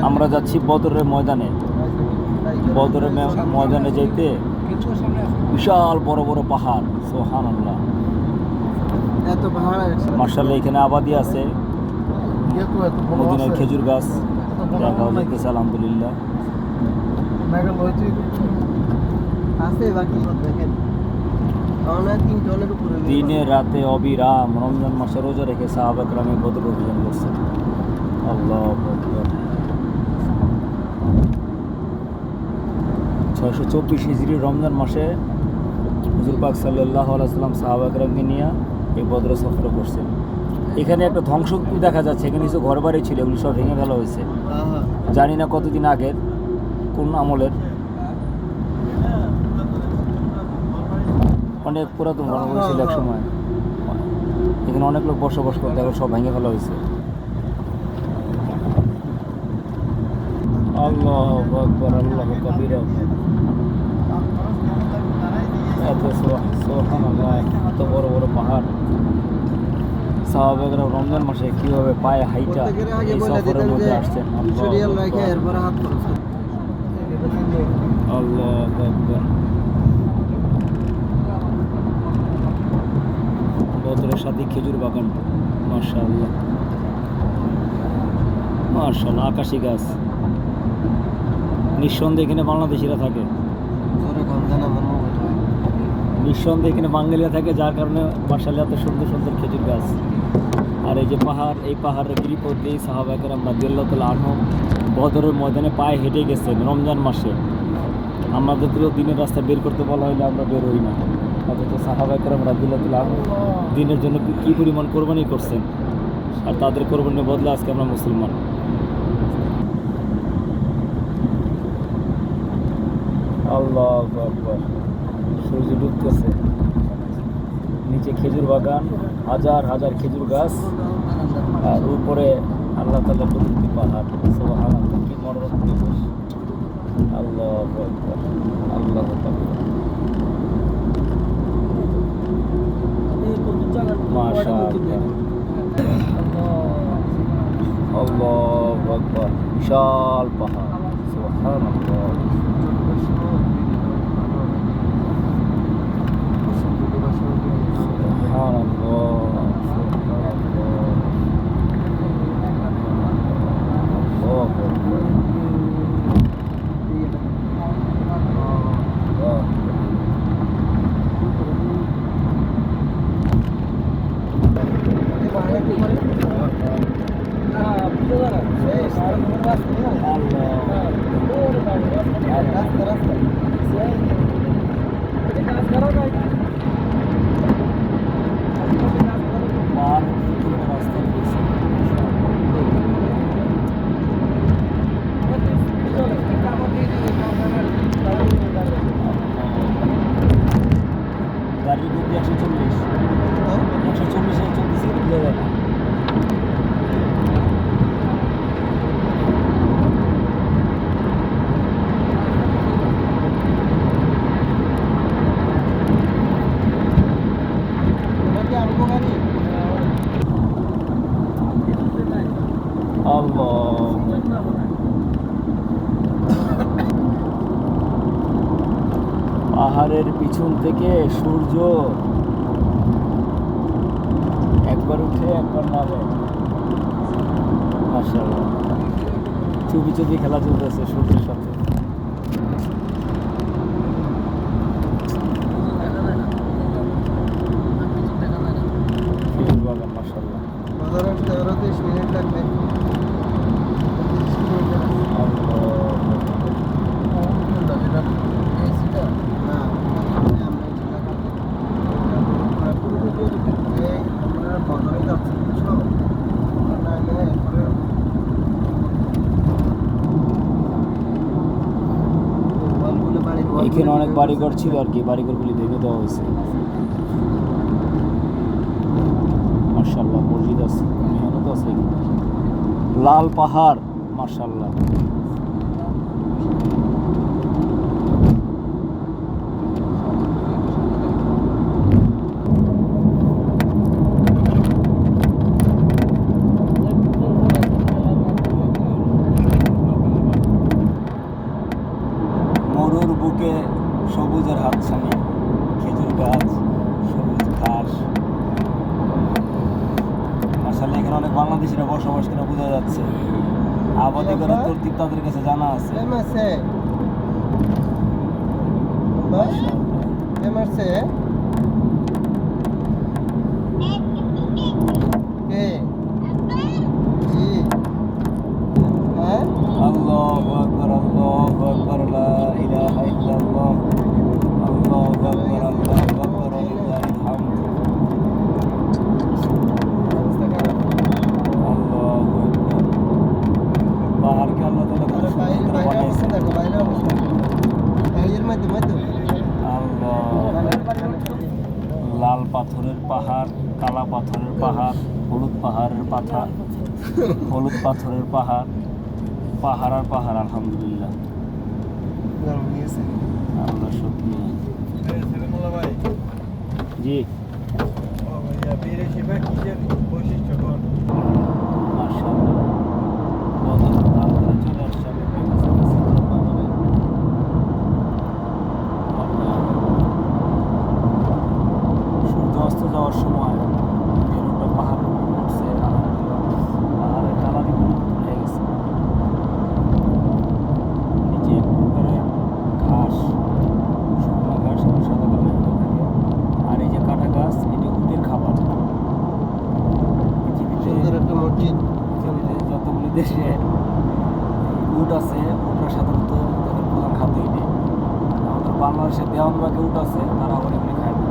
আমরা যাচ্ছি বদরের ময়দানে। বদরের ময়দানে যাইতে বিশাল বড় বড় পাহাড়, সুবহানাল্লাহ। মার্শাল্লাহ, এখানে আবাদি আছে, মদিনার খেজুর গাছ দেখা যাইতেছে, আলহামদুলিল্লাহ। দিনে রাতে অবিরাম রমজান মাসে রোজা রেখে সাহাবা কেরাম বদর অভিযান করছে। আল্লাহু আকবার। 624 হিজরি রমজান মাসে হুজুর পাক সাল্লাল্লাহু আলাইহি ওয়াসাল্লাম সাহাবা কেরামকে নিয়ে এই বদর সফর করছেন। এখানে একটা ধ্বংসস্তূপ দেখা যাচ্ছে, এখানে কিছু ঘর বাড়ি ছিল, এগুলো সব ভেঙে ফেলা হয়েছে। জানি না কতদিন আগের, কোন আমলের, অনেক পুরাতন ঘর ছিল এক সময়। এখানে অনেক লোক বসবাস করতে, এখন সব ভেঙে ফেলা হয়েছে। আল্লাহু আকবার, আল্লাহু কাবীরা। সুবহানাল্লাহ, এত বড় বড় পাহাড়। সাহাবায়েরা রমজান মাসে কিভাবে পায়ে হাইটা এই সফরের মধ্যে আসছেন। আল্লাহু আকবার। বদরের সাথে খেজুর বাগান, মাশাআল্লাহ মাশাআল্লাহ। আকাশি গাছ, নিঃসন্দেহে এখানে বাংলাদেশিরা থাকে, নিঃসন্দেহে এখানে বাঙালিরা থাকে, যার কারণে মাশাআল্লাহ এত সুন্দর সুন্দর খেজুর গাছ। আর এই যে পাহাড়, এই পাহাড়ের গিরিপথ দিয়ে সাহাবায়ে কেরাম রাদিয়াল্লাহু তাআলা আনহুম বদরের ময়দানে পায়ে হেঁটে গেছেন রমজান মাসে। আমাদের তো দিনের রাস্তা বের করতে বলা হইলে আমরা বের হই না, অথচ সাহাবায়ে কেরাম রাদিয়াল্লাহু তাআলা আনহুম দিনের জন্য কী পরিমাণ কোরবানি করছেন, আর তাদের কোরবানির বদলে আজকে আমরা মুসলমান। আল্লাহু আকবার। সূর্য ডুবতেছে, নিচে খেজুর বাগান, হাজার হাজার খেজুর গাছ, আর উপরে আল্লাহ তাআলার কুদরতি পাহাড়। সুবহানাল্লাহ, কি মনোরম পরিবেশ। আল্লাহু আকবার, আল্লাহু আকবার। মাশাআল্লাহ, আল্লাহু আকবার। বিশাল পাহাড়, সুবহানাল্লাহ। গাড়ির গতি 140, 140 চলতেছে। পাহাড়ের পিছন থেকে সূর্য একবার উঠে একবার নামে, মাশাআল্লাহ। চুপি চুপি খেলা চলতেছে সূর্যের সাথে। খেজুর বাগান, মাশাআল্লাহ। 30 মিনিট লাগবে। এখানে অনেক বাড়িঘর ছিল আর কি, বাড়িঘরগুলি ভেঙে দেওয়া হয়েছে। মাশাআল্লাহ, মসজিদ আছে, মেহনত আছে। লাল পাহাড়, মাশাআল্লাহ। মুসলিমরা বসবাস করে বোঝা যাচ্ছে। আবাদি করার তরতিব তাদের কাছে জানা আছে। আল্লাহু আকবার, আল্লাহু আকবার, লা ইলাহা ইল্লাল্লাহ, আল্লাহু আকবার, আল্লাহু আকবার, লিল্লাহিল হামদ। আল্লাহু আকবার। পাহাড়কে আল্লাহ তাআলা কত সুন্দর করে বানাইছেন। লাল পাথরের পাহাড়, কালা পাথরের পাহাড়, হলুদ পাহাড়ের পাথর, হলুদ পাথরের পাহাড়, পাহাড় আর পাহাড়। আলহামদুলিল্লাহ, আল্লাহ শুকরিয়া। জি অস্ত যাওয়ার সময় বেলুনটা পাহাড়ের উপর উঠছে। আলহামদুলিল্লাহ, পাহাড়ের কালারই পরিবর্তন হয়ে গেছে। নিচে পুকুরে ঘাস, শুকনো ঘাস এবং সাদা কালার হয়ে থাকে। আর এই যে কাটা গাছ, এটি উটের খাবার। পৃথিবীতে যতগুলি দেশে উট আছে, উটরা সাধারণত তাদের প্রধান খাদ্য এটি। আমাদের বাংলাদেশে দেওয়ানবাগে উট আছে, তারা আবার এগুলি খায় না।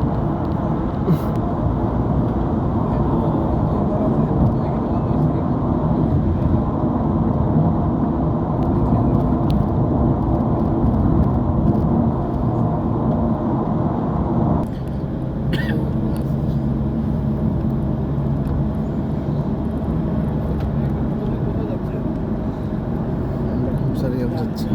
যাচ্ছে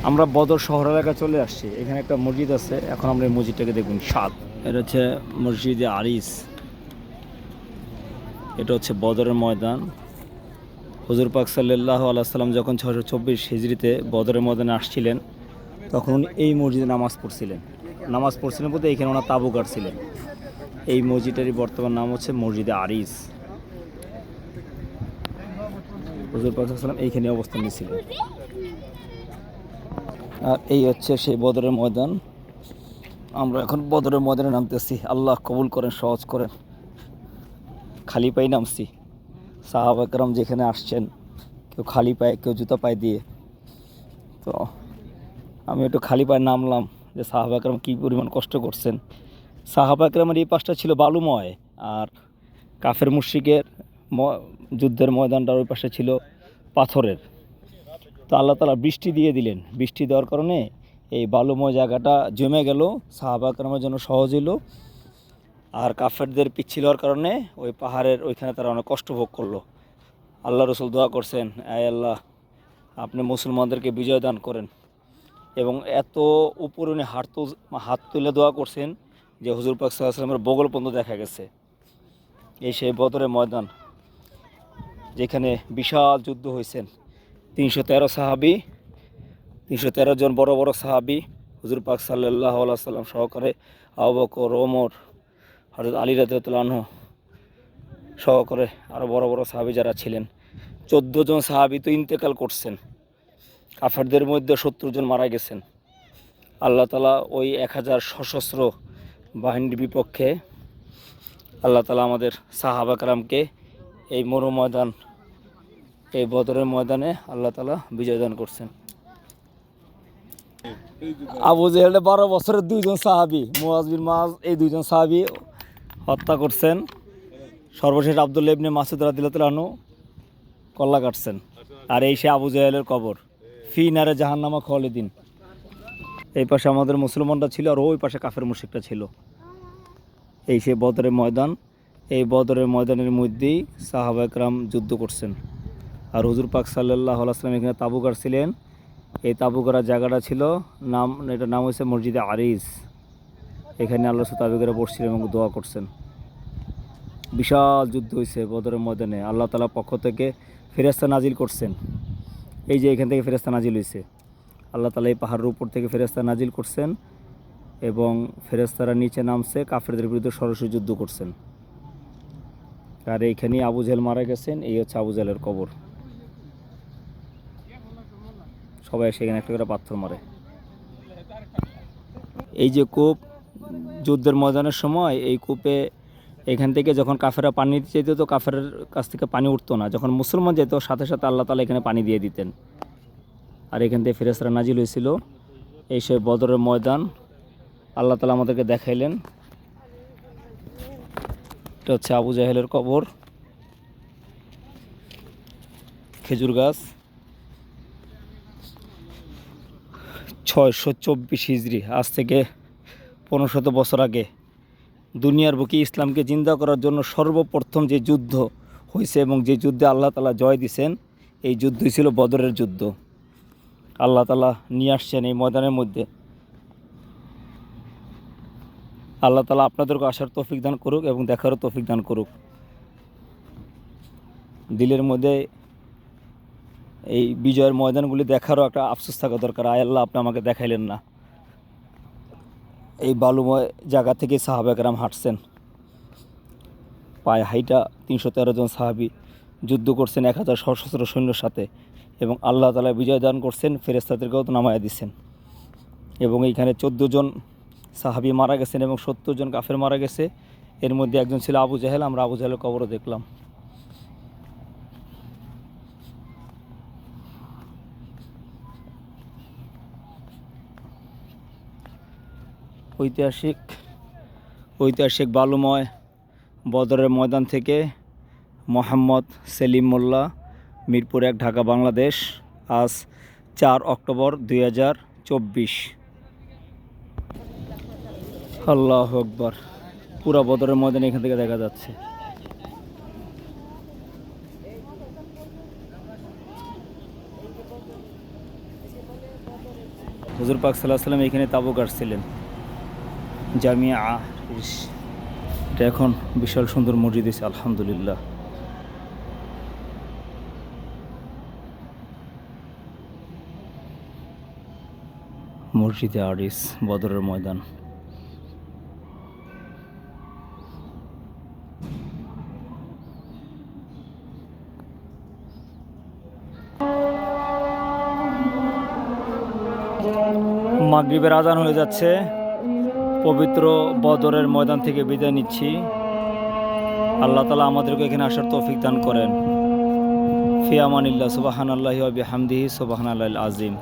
আমরা বদর শহর এলাকায় চলে আসছি। এখানে একটা মসজিদ আছে, এখন আমরা এই মসজিদটাকে দেখুন। এটা হচ্ছে মসজিদে আরিস। এটা হচ্ছে বদরের ময়দান। হুজুর পাক সাল্লাল্লাহু আলাইহি সাল্লাম যখন 624 হিজরিতে বদরের ময়দানে আসছিলেন, তখন উনি এই মসজিদে নামাজ পড়ছিলেন বলতে এইখানে ওনার তাঁবু গাড়ছিলেন। এই মসজিদেরই বর্তমান নাম হচ্ছে মসজিদে আরিস। হুজুর পাক সাল্লাল্লাহু আলাইহি সাল্লাম এইখানে অবস্থান নিয়েছিলেন। আর এই হচ্ছে সেই বদরের ময়দান। আমরা এখন বদরের ময়দানে নামতেছি। আল্লাহ কবুল করেন, সহজ করেন। খালি পায়ে নামছি। সাহাবা একরাম যেখানে আসছেন, কেউ খালি পায়ে, কেউ জুতা পায়ে দিয়ে। তো আমি একটু খালি পায়ে নামলাম, যে সাহাবা একরাম কী পরিমাণ কষ্ট করছেন। সাহাবা একরামের এই পাশটা ছিল বালুময়, আর কাফের মুশরিকের যুদ্ধের ময়দানটার ওই পাশে ছিল পাথরের। তো আল্লাহ তাআলা বৃষ্টি দিয়ে দিলেন। বৃষ্টি দেওয়ার কারণে এই বালুময় জায়গাটা জমে গেল, সাহাবা একরামের জন্য সহজ হলো। আর কাফেরদের পিচ্ছিল হওয়ার কারণে ওই পাহাড়ের ওইখানে তারা অনেক কষ্ট ভোগ করলো। আল্লাহ রসুল দোয়া করছেন, আয় আল্লাহ, আপনি মুসলমানদেরকে বিজয় দান করেন। এবং এত উপরে উনি হাত তুলে দোয়া করছেন যে হুজুর পাক সাল্লাল্লাহু আলাইহি ওয়াসাল্লামের বগল পর্যন্ত দেখা গেছে। এই সেই বদরের ময়দান, যেখানে বিশাল যুদ্ধ হয়েছেন। 313 সাহাবি, 313 জন বড় বড় সাহাবি, হুজুর পাক সাল্লাল্লাহু আলাইহি ওয়াসাল্লাম সহকারে আবু বকর, ওমর, হযরত আলী রাদিয়াল্লাহু আনহু সহকারে আরও বড় বড় সাহাবি যারা ছিলেন। 14 জন সাহাবি তো ইন্তেকাল করছেন। কাফেরদের মধ্যে 70 জন মারা গেছেন। আল্লাহ তাআলা ওই 1000 সশস্ত্র বাহিনীর বিপক্ষে আল্লাহ তাআলা আমাদের সাহাবা কেরামকে এই মরু ময়দান, এই বদরের ময়দানে আল্লাহ তাআলা বিজয় দান করছেন। আবু জেহেলের 12 বছরের 2 জন সাহাবি, মুআজ বিন মুআজ, এই 2 জন সাহাবি হত্যা করছেন। সর্বশেষ আব্দুল্লাহ ইবনে মাসউদ রাদিয়াল্লাহু আনহু কল্লা কাটছেন। আর এই সে আবু জাহেলের কবর, ফি নারে জাহান্নামা খালিদিন। এই পাশে আমাদের মুসলমানরা ছিল, আর ওই পাশে কাফের মুশরিকরা ছিল। এই সে বদরের ময়দান। এই বদরের ময়দানের মধ্যেই সাহাবা একরাম যুদ্ধ করছেন। আর হুজুর পাক সাল্লাল্লাহু আলাইহি ওয়াসাল্লাম এখানে তাবু গাড়ছিলেন। এই তাবু গাড়ার জায়গাটা ছিল এটার নাম হয়েছে মসজিদে আরিস। এখানে আল্লাহ তাবু গাড়া বসছিলেন এবং দোয়া করছেন। বিশাল যুদ্ধ হয়েছে বদরের ময়দানে। আল্লাহ তাআলার পক্ষ থেকে ফেরেশতা নাজিল করছেন। এই যে এখান থেকে ফেরেশতা নাজিল হয়েছে, আল্লাহ তাআলা এই পাহাড়ের উপর থেকে ফেরেশতা নাজিল করছেন এবং ফেরেশতারা নিচে নামছে, কাফেরদের বিরুদ্ধে সরাসরি যুদ্ধ করছেন। আর এইখানেই আবু জাহেল মারা গেছেন। এই হচ্ছে আবু জাহেলের কবর। সবাই সেখানে একটা করে পাথর মারে। এই যে কূপ, যুদ্ধের ময়দানের সময় এই কূপে এখান থেকে যখন কাফেররা পানি দিতে যেত তো কাফেরের কাছ থেকে পানি উঠতো না। যখন মুসলমান যেত সাথে সাথে আল্লাহ তাআলা এখানে পানি দিয়ে দিতেন। আর এখান থেকে ফেরেশতারা নাজিল হয়েছিল। এই সে বদরের ময়দান আল্লাহ তাআলা আমাদেরকে দেখাইলেন। এটা হচ্ছে আবু জাহেলের কবর। খেজুর গাছ। 624 হিজরি, আজ থেকে 1500 বছর আগে দুনিয়ার বুকে ইসলামকে জিন্দা করার জন্য সর্বপ্রথম যে যুদ্ধ হয়েছে এবং যে যুদ্ধে আল্লাহ তাআলা জয় দিয়েছেন, এই যুদ্ধই ছিল বদরের যুদ্ধ। আল্লাহ তাআলা নিয়ে আসছেন এই ময়দানের মধ্যে। আল্লাহ তাআলা আপনাদেরকে আসার তৌফিক দান করুক এবং দেখারও তৌফিক দান করুক। দিলের মধ্যে এই বিজয়ের ময়দানগুলি দেখারও একটা আফসোস থাকা দরকার। আয় আল্লাহ, আপনি আমাকে দেখাইলেন না। এই বালুময় জায়গা থেকে সাহাবা একরাম হাঁটছেন, পায়ে হাইটা 313 জন সাহাবী যুদ্ধ করছেন 1000 সশস্ত্র সৈন্যের সাথে, এবং আল্লাহ তাআলা বিজয় দান করছেন, ফেরেশতাদেরকেও তো নামায়া দিচ্ছেন। এবং এইখানে 14 জন সাহাবী মারা গেছেন এবং 70 জন কাফের মারা গেছে। এর মধ্যে একজন ছিল আবু জাহেল। আমরা আবু জাহেলের কবরও দেখলাম। ঐতিহাসিক বালুময় বদরের ময়দান থেকে মোহাম্মদ সেলিম মোল্লা, মিরপুর 1, ঢাকা, বাংলাদেশ। আজ 4 অক্টোবর 2024। আল্লাহু আকবার। পুরা বদরের ময়দান এখান থেকে দেখা যাচ্ছে। হুজুর পাক সাল্লাল্লাহু আলাইহি ওয়াসাল্লাম এখানে তাবু গাড়ছিলেন। জামিয়া আরিস। এটা এখন বিশাল সুন্দর মসজিদ হয়েছে, আলহামদুলিল্লাহ। মসজিদে আরিস, বদরের ময়দান। মাগরিবের আজান হয়ে যাচ্ছে। পবিত্র বদরের ময়দান থেকে বিদায় নিচ্ছি। আল্লাহ তাআলা আমাদেরকে এখানে আসার তৌফিক দান করেন। ফি আমানিল্লাহ। সুবহানাল্লাহি ওয়া বিহামদিহি, সুবহানাল্লাহিল আযীম।